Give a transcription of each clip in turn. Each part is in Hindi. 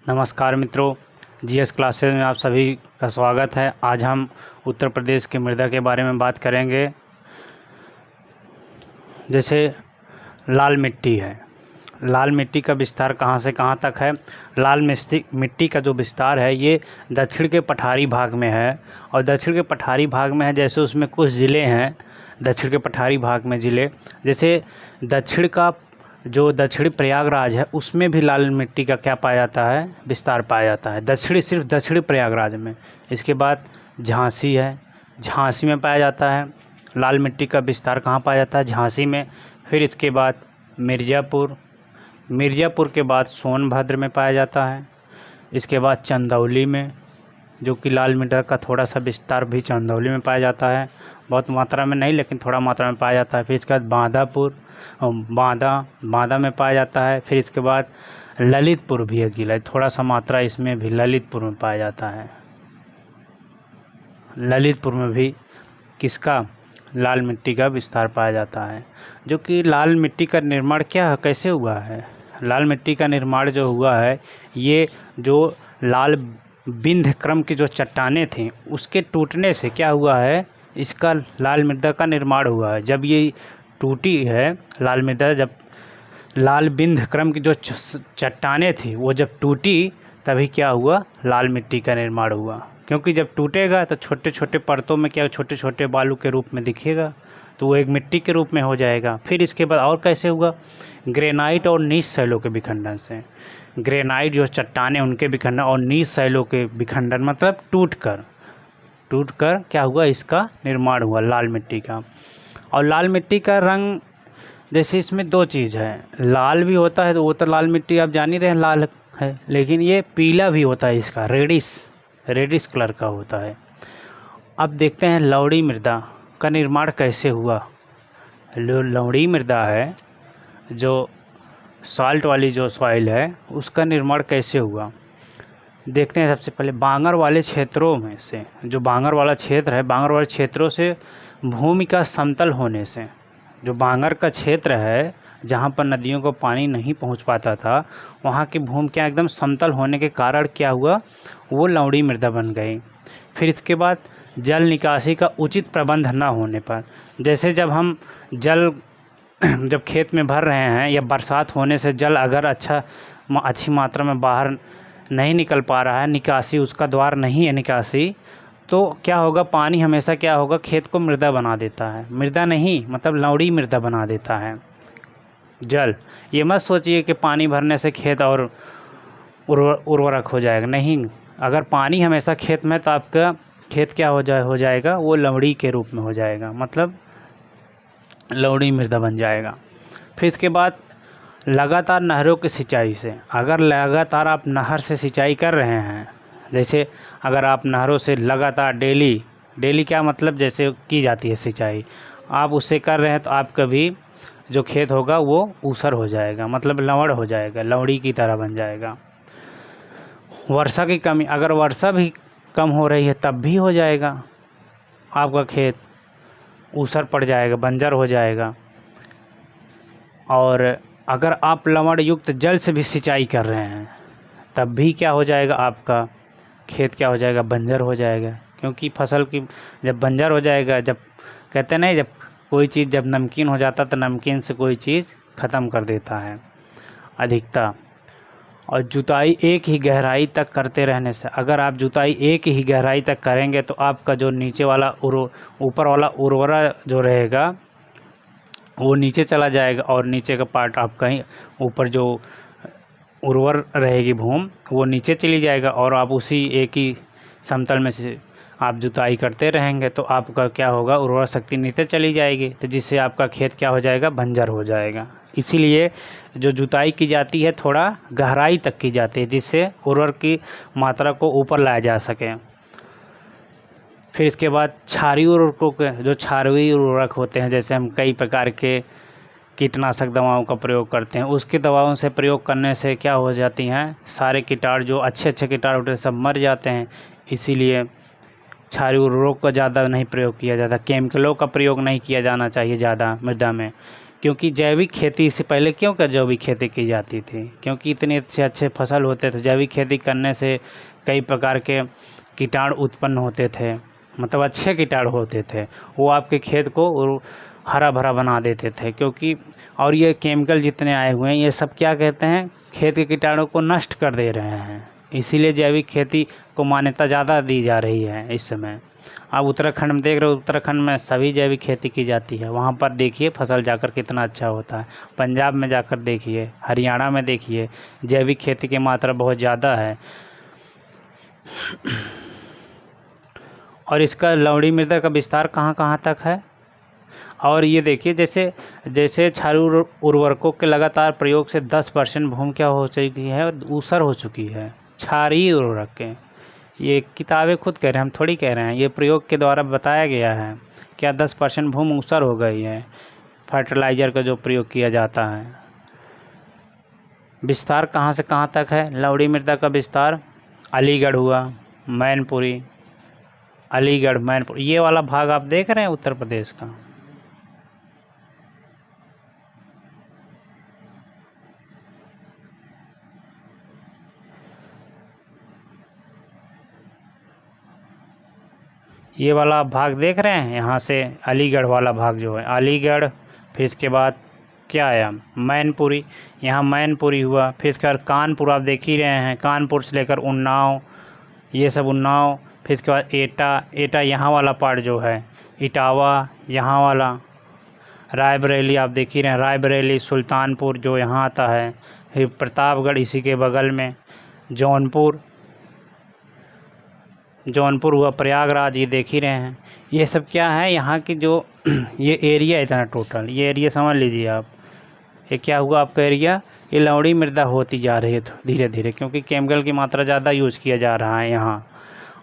नमस्कार मित्रों, जीएस क्लासेस में आप सभी का स्वागत है। आज हम उत्तर प्रदेश की मृदा के बारे में बात करेंगे। जैसे लाल मिट्टी है, लाल मिट्टी का विस्तार कहाँ से कहाँ तक है। लाल मिट्टी का जो विस्तार है ये दक्षिण के पठारी भाग में है, और दक्षिण के पठारी भाग में है जैसे उसमें कुछ ज़िले हैं दक्षिण के पठारी भाग में ज़िले, जैसे दक्षिण का जो दक्षिणी प्रयागराज है उसमें भी लाल मिट्टी का क्या पाया जाता है, विस्तार पाया जाता है। सिर्फ दक्षिणी प्रयागराज में। इसके बाद झांसी है, झांसी में पाया जाता है लाल मिट्टी का विस्तार। कहाँ पाया जाता है? झांसी में। फिर इसके बाद मिर्ज़ापुर के बाद सोनभद्र में पाया जाता है। इसके बाद चंदौली में, जो कि लाल मिट्टी का थोड़ा सा विस्तार भी चंदौली में पाया जाता है, बहुत मात्रा में नहीं लेकिन थोड़ा मात्रा में पाया जाता है। फिर इसके बाद बांदा में पाया जाता है। फिर इसके बाद ललितपुर भी है जिला, थोड़ा सा मात्रा इसमें भी ललितपुर में पाया जाता है। ललितपुर में भी किसका, लाल मिट्टी का विस्तार पाया जाता है। जो कि लाल मिट्टी का निर्माण क्या कैसे हुआ है? लाल मिट्टी का निर्माण जो हुआ है, ये जो लाल विंध्य क्रम की जो चट्टानें थीं उसके टूटने से क्या हुआ है, इसका लाल मृदा का निर्माण हुआ है। जब ये टूटी है लाल मृदा, जब लाल विंध्य क्रम की जो चट्टानें थी वो जब टूटी तभी क्या हुआ, लाल मिट्टी का निर्माण हुआ। क्योंकि जब टूटेगा तो छोटे छोटे परतों में क्या, छोटे छोटे बालू के रूप में दिखेगा, तो वो एक मिट्टी के रूप में हो जाएगा। फिर इसके बाद और कैसे हुआ, ग्रेनाइट और नीच शैलों के विखंडन से। ग्रेनाइट जो चट्टानें उनके विखंडन और नीच शैलों के विखंडन, मतलब टूट कर क्या हुआ, इसका निर्माण हुआ लाल मिट्टी का। और लाल मिट्टी का रंग, जैसे इसमें दो चीज़ है, लाल भी होता है, तो वो तो लाल मिट्टी आप जान ही रहे हैं लाल है, लेकिन ये पीला भी होता है, इसका रेडिश कलर का होता है। अब देखते हैं लवणी मृदा का निर्माण कैसे हुआ। लवणी मृदा है, जो सॉल्ट वाली जो सॉइल है उसका निर्माण कैसे हुआ, देखते हैं। सबसे पहले बांगर वाले क्षेत्रों में से, जो बांगर वाला क्षेत्र है, बांगर वाले क्षेत्रों से भूमि का समतल होने से, जो बांगर का क्षेत्र है जहाँ पर नदियों को पानी नहीं पहुँच पाता था, वहाँ की भूमि क्या एकदम समतल होने के कारण क्या हुआ, वो लवणी मृदा बन गई। फिर इसके बाद जल निकासी का उचित प्रबंध न होने पर, जैसे जब हम जब खेत में भर रहे हैं या बरसात होने से जल अगर अच्छी मात्रा में बाहर नहीं निकल पा रहा है, निकासी उसका द्वार नहीं है निकासी, तो क्या होगा, पानी हमेशा क्या होगा, खेत को मृदा बना देता है। मृदा नहीं मतलब लवणी मृदा बना देता है जल। ये मत सोचिए कि पानी भरने से खेत और उर्वरक हो जाएगा, नहीं। अगर पानी हमेशा खेत में, तो आपका खेत क्या हो जाएगा, वो लवणी के रूप में हो जाएगा, मतलब लवणी मृदा बन जाएगा। फिर इसके बाद लगातार नहरों की सिंचाई से, अगर लगातार आप नहर से सिंचाई कर रहे हैं, जैसे अगर आप नहरों से लगातार डेली क्या मतलब, जैसे की जाती है सिंचाई, आप उससे कर रहे हैं, तो आपका भी जो खेत होगा वो ऊसर हो जाएगा, मतलब लवण हो जाएगा, लवणी की तरह बन जाएगा। वर्षा की कमी, अगर वर्षा भी कम हो रही है तब भी हो जाएगा, आपका खेत ऊसर पड़ जाएगा, बंजर हो जाएगा। और अगर आप लवण युक्त जल से भी सिंचाई कर रहे हैं तब भी क्या हो जाएगा, आपका खेत क्या हो जाएगा, बंजर हो जाएगा। क्योंकि फसल की जब बंजर हो जाएगा, जब कहते नहीं, जब कोई चीज़ जब नमकीन हो जाता तो नमकीन से कोई चीज़ ख़त्म कर देता है अधिकता। और जुताई एक ही गहराई तक करते रहने से, अगर आप जुताई एक ही गहराई तक करेंगे तो आपका जो नीचे वाला ऊपर वाला उर्वरा जो रहेगा वो नीचे चला जाएगा, और नीचे का पार्ट आप कहीं ऊपर जो उर्वर रहेगी भूमि वो नीचे चली जाएगा, और आप उसी एक ही समतल में से आप जुताई करते रहेंगे तो आपका क्या होगा, उर्वरा शक्ति नीचे चली जाएगी, तो जिससे आपका खेत क्या हो जाएगा, बंजर हो जाएगा। इसीलिए जो जुताई की जाती है थोड़ा गहराई तक की जाती है, जिससे उर्वर की मात्रा को ऊपर लाया जा सके। फिर इसके बाद क्षारीय उर्वरकों के, जो क्षारीय उर्वरक होते हैं, जैसे हम कई प्रकार के कीटनाशक दवाओं का प्रयोग करते हैं, उसकी दवाओं से प्रयोग करने से क्या हो जाती हैं, सारे कीटाणु जो अच्छे कीटाणु होते हैं सब मर जाते हैं। इसीलिए क्षारीय उर्वरक का ज़्यादा नहीं प्रयोग किया जाता, केमिकलों का प्रयोग नहीं किया जाना चाहिए ज़्यादा मृदा में, क्योंकि जैविक खेती से पहले क्यों कर जैविक खेती की जाती थी? क्योंकि इतने अच्छे अच्छे फसल होते थे। जैविक खेती करने से कई प्रकार के कीटाणु उत्पन्न होते थे, मतलब अच्छे कीटाणु होते थे, वो आपके खेत को हरा भरा बना देते थे। क्योंकि और ये केमिकल जितने आए हुए हैं ये सब क्या कहते हैं, खेत के कीटाणु को नष्ट कर दे रहे हैं। इसीलिए जैविक खेती को मान्यता ज़्यादा दी जा रही है इस समय। आप उत्तराखंड में देख रहे हो, उत्तराखंड में सभी जैविक खेती की जाती है। वहाँ पर देखिए फसल जाकर कितना अच्छा होता है। पंजाब में जाकर देखिए, हरियाणा में देखिए, जैविक खेती की मात्रा बहुत ज़्यादा है। और इसका लवणी मृदा का विस्तार कहाँ कहाँ तक है। और ये देखिए, जैसे जैसे क्षारीय उर्वरकों के लगातार प्रयोग से 10% भूमि क्या हो चुकी है, ऊसर हो चुकी है। क्षारीय उर्वरक के, ये किताबें खुद कह रहे हैं, हम थोड़ी कह रहे हैं, ये प्रयोग के द्वारा बताया गया है। क्या 10% भूमि ऊसर हो गई है फर्टिलाइज़र का जो प्रयोग किया जाता है। विस्तार कहाँ से कहाँ तक है लवणी मृदा का विस्तार? अलीगढ़ हुआ, मैनपुरी, अलीगढ़, मैनपुरी, ये वाला भाग आप देख रहे हैं उत्तर प्रदेश का। ये वाला आप भाग देख रहे हैं, यहाँ से अलीगढ़ वाला भाग जो है, अलीगढ़, फिर इसके बाद क्या आया, मैनपुरी, यहाँ मैनपुरी हुआ। फिर इसके बाद कानपुर आप देख ही रहे हैं, कानपुर से लेकर उन्नाव, ये सब उन्नाव। फिर इसके बाद एटा, एटा यहाँ वाला पार्ट जो है, इटावा यहाँ वाला। रायबरेली आप देख ही रहे हैं, रायबरेली, सुल्तानपुर जो यहाँ आता है। फिर प्रतापगढ़ इसी के बगल में, जौनपुर, जौनपुर हुआ, प्रयागराज, ये देख ही रहे हैं। ये सब क्या है यहाँ की जो ये एरिया इतना टोटल, ये एरिया समझ लीजिए आप, ये क्या हुआ आपका एरिया, ये लवणी मृदा होती जा रही है धीरे धीरे, क्योंकि केमिकल की मात्रा ज़्यादा यूज़ किया जा रहा है यहाँ।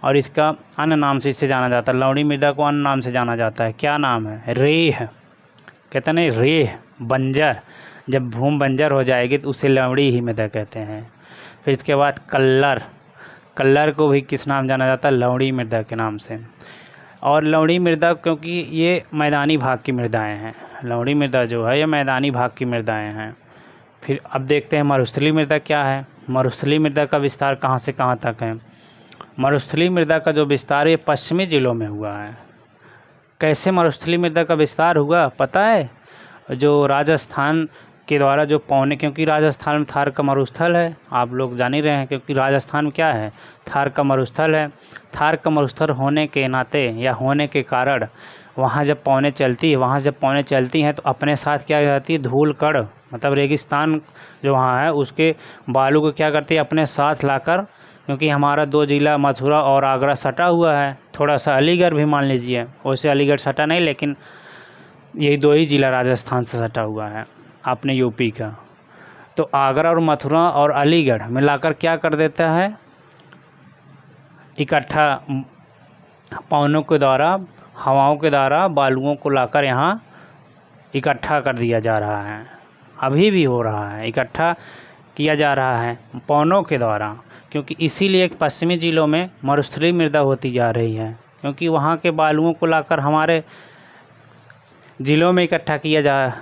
और इसका अन्य नाम से इसे जाना जाता है, लवणी मृदा को अन्य नाम से जाना जाता है। क्या नाम है? रेह, कहते हैं ना रेह, बंजर। जब भूमि बंजर हो जाएगी तो उसे लवणी ही मृदा कहते हैं। फिर इसके बाद कल्लर, कल्लर को भी किस नाम जाना जाता है? लवणी मृदा के नाम से। और लवणी मृदा क्योंकि ये मैदानी भाग की मृदाएं हैं, लवणी मृदा जो है ये मैदानी भाग की मृदाएं हैं। फिर अब देखते हैं मरुस्थलीय मृदा क्या है। मरुस्थलीय मृदा का विस्तार कहाँ से कहाँ तक है? मरुस्थलीय मृदा का जो विस्तार ये पश्चिमी जिलों में हुआ है। कैसे मरुस्थलीय मृदा का विस्तार हुआ पता है? जो राजस्थान के द्वारा जो पौने, क्योंकि राजस्थान में थार का मरुस्थल है, आप लोग जान ही रहे हैं, क्योंकि राजस्थान में क्या है, थार का मरुस्थल है। थार का मरुस्थल होने के नाते या होने के कारण वहाँ जब पौने चलती हैं तो अपने साथ क्या करती है, धूल कण, मतलब रेगिस्तान जो वहाँ है उसके बालू को क्या करती है अपने साथ लाकर, क्योंकि हमारा 2 जिला मथुरा और आगरा सटा हुआ है, थोड़ा सा अलीगढ़ भी मान लीजिए, वैसे अलीगढ़ सटा नहीं, लेकिन यही 2 ही जिला राजस्थान से सटा हुआ है अपने यूपी का। तो आगरा और मथुरा और अलीगढ़ मिलाकर क्या कर देता है, इकट्ठा पवनों के द्वारा, हवाओं के द्वारा बालुओं को लाकर यहाँ इकट्ठा कर दिया जा रहा है। अभी भी हो रहा है, इकट्ठा किया जा रहा है पवनों के द्वारा, क्योंकि इसीलिए पश्चिमी जिलों में मरुस्थलीय मृदा होती जा रही है, क्योंकि वहाँ के बालुओं को लाकर हमारे ज़िलों में इकट्ठा किया जा,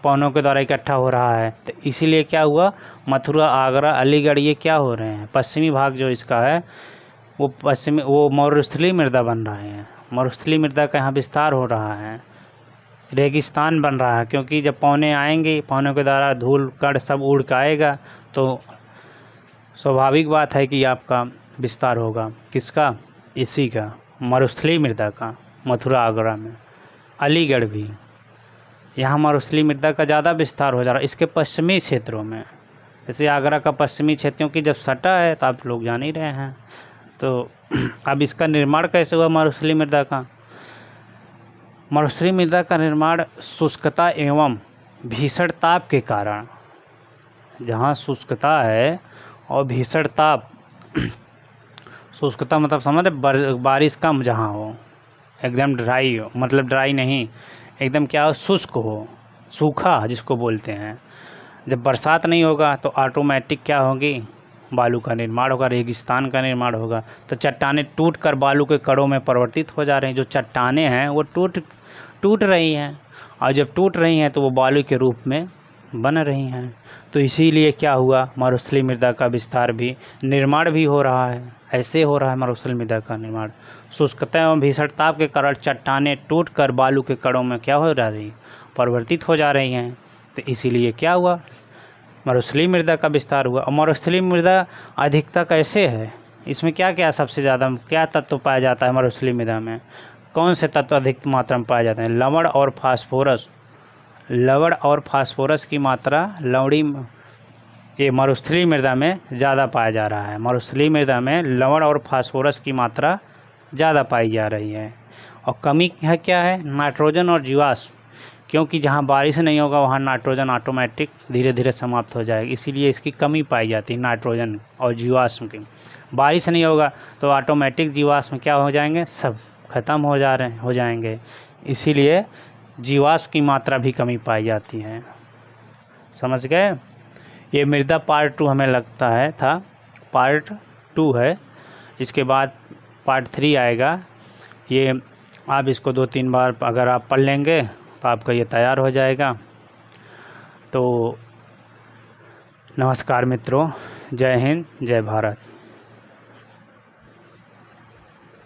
पवनों के द्वारा इकट्ठा हो रहा है। तो इसीलिए क्या हुआ, मथुरा, आगरा, अलीगढ़ ये क्या हो रहे हैं, पश्चिमी भाग जो इसका है वो मरुस्थलीय मृदा बन रहे हैं। मरुस्थलीय मृदा का यहाँ विस्तार हो रहा है, रेगिस्तान बन रहा है, क्योंकि जब पौने आएंगे, पौनों के द्वारा धूल कण सब उड़ के आएगा तो स्वाभाविक बात है कि आपका विस्तार होगा। किसका? इसी का, मरुस्थलीय मृदा का। मथुरा, आगरा में, अलीगढ़ भी, यहाँ मरुस्थलीय मृदा का ज़्यादा विस्तार हो जा रहा है इसके पश्चिमी क्षेत्रों में। जैसे आगरा का पश्चिमी क्षेत्र, क्योंकि जब सटा है तो आप लोग जान ही रहे हैं। तो अब इसका निर्माण कैसे हुआ मरुस्थलीय मृदा का? मरुस्थलीय मृदा का निर्माण शुष्कता एवं भीषण ताप के कारण, जहाँ शुष्कता है और भीषण ताप, शुष्कता मतलब समझ रहे, बारिश कम जहाँ हो, एकदम ड्राई हो, मतलब ड्राई नहीं, एकदम क्या हो, शुष्क हो, सूखा जिसको बोलते हैं। जब बरसात नहीं होगा तो ऑटोमेटिक क्या होगी, बालू का निर्माण होगा, रेगिस्तान का निर्माण होगा। तो चट्टानें टूट कर बालू के कणों में परिवर्तित हो जा रही हैं। जो चट्टानें हैं वो टूट रही हैं, और जब टूट रही हैं तो वो बालू के रूप में बन रही हैं। तो इसीलिए क्या हुआ, मरुस्थलीय मृदा का विस्तार भी, निर्माण भी हो रहा है। ऐसे हो रहा है मरुस्थलीय मृदा का निर्माण। शुष्कता एवं भीषण ताप के कारण चट्टानें टूटकर बालू के कणों में क्या हो जा रही, परिवर्तित हो जा रही हैं। तो इसीलिए क्या हुआ, मरुस्थलीय मृदा का विस्तार हुआ। और मरुस्थलीय मृदा अधिकता कैसे है, इसमें क्या क्या सबसे ज़्यादा क्या तत्व पाया जाता है मरुस्थलीय मृदा में, कौन से तत्व अधिक मात्रा में पाए जाते हैं? लवण और फास्फोरस। लवण और फास्फोरस की मात्रा ये मरुस्थलीय मृदा में ज़्यादा पाया जा रहा है। मरुस्थलीय मृदा में लवण और फास्फोरस की मात्रा ज़्यादा पाई जा रही है। और कमी है क्या है, नाइट्रोजन और जीवाश्म, क्योंकि जहाँ बारिश नहीं होगा वहाँ नाइट्रोजन ऑटोमेटिक धीरे धीरे समाप्त हो जाएगी, इसीलिए इसकी कमी पाई जाती है नाइट्रोजन और जीवाश्म की। बारिश नहीं होगा तो ऑटोमेटिक जीवाश्म क्या हो जाएंगे, सब ख़त्म हो जाएंगे, इसीलिए जीवाश्म की मात्रा भी कमी पाई जाती है। समझ गए? ये मृदा पार्ट 2 हमें लगता है था, पार्ट 2 है। इसके बाद पार्ट 3 आएगा। ये आप इसको 2-3 बार अगर आप पढ़ लेंगे तो आपका ये तैयार हो जाएगा। तो नमस्कार मित्रों, जय हिंद, जय भारत।